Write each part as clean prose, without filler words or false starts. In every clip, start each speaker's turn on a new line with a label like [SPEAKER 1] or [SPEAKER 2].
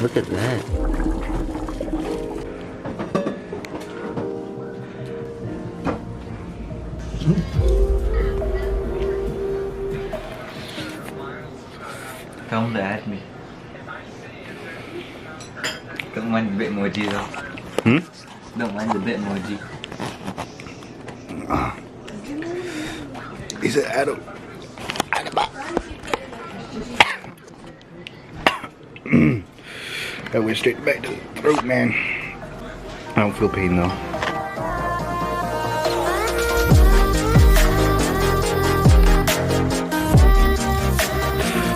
[SPEAKER 1] Look at that.
[SPEAKER 2] Không để ad me. Don't mind the bit emoji though. Don't mind the bit emoji.
[SPEAKER 1] He said Adam. That went straight back to the throat, man. I don't feel pain though.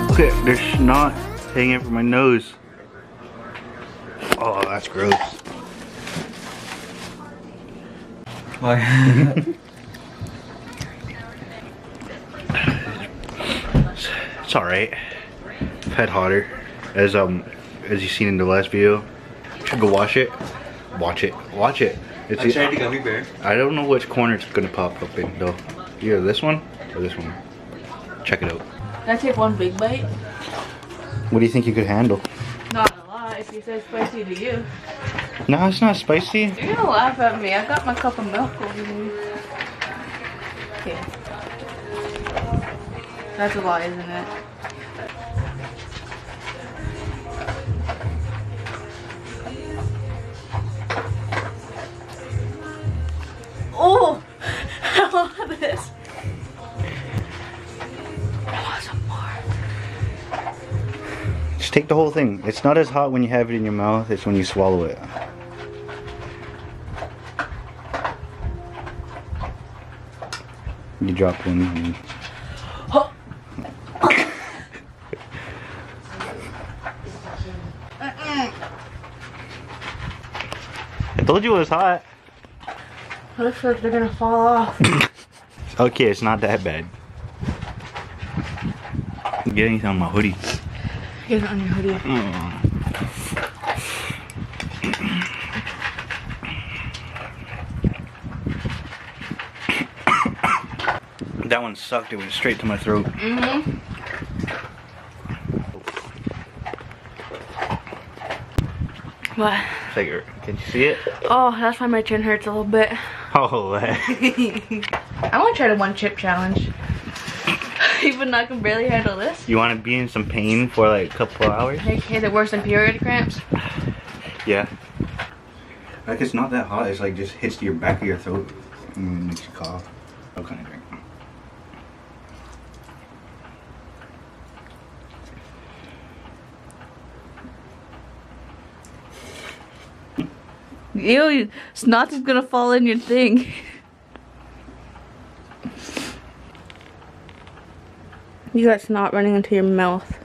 [SPEAKER 1] Look at there's snot hanging from my nose. Oh, that's gross.
[SPEAKER 2] Why?
[SPEAKER 1] It's alright. I've had hotter. As you seen in the last video. You should go wash it. Watch it. Watch it. It's
[SPEAKER 2] I tried the gummy bear.
[SPEAKER 1] I don't know which corner it's gonna pop up in though. Either this one or this one. Check it out.
[SPEAKER 3] Can I take one big bite?
[SPEAKER 1] What do you think you could handle?
[SPEAKER 3] Not a lot, if you say spicy to you.
[SPEAKER 1] No, it's not spicy.
[SPEAKER 3] You're gonna laugh at me. I got my cup of milk over here. Okay. That's a lot, isn't it? Oh! I want this. I want some more.
[SPEAKER 1] Just take the whole thing. It's not as hot when you have it in your mouth, it's when you swallow it. You drop one and
[SPEAKER 3] Oh.
[SPEAKER 1] I told you it was hot.
[SPEAKER 3] Looks like they're gonna fall off.
[SPEAKER 1] Okay, it's not that bad. Get anything on my hoodie.
[SPEAKER 3] Get it on your hoodie.
[SPEAKER 1] That one sucked. It went straight to my throat.
[SPEAKER 3] What?
[SPEAKER 1] Can you see it?
[SPEAKER 3] Oh, that's why my chin hurts a little bit.
[SPEAKER 1] Oh,
[SPEAKER 3] I want to try the one chip challenge. Even though I can barely handle this.
[SPEAKER 1] you want to be in some pain for like a couple hours?
[SPEAKER 3] Hey, is it worse than period cramps?
[SPEAKER 1] Yeah. Like it's not that hot. It's like just hits your back of your throat and makes you cough. What kind of drink?
[SPEAKER 3] Ew, snot is gonna fall in your thing. You got snot running into your mouth.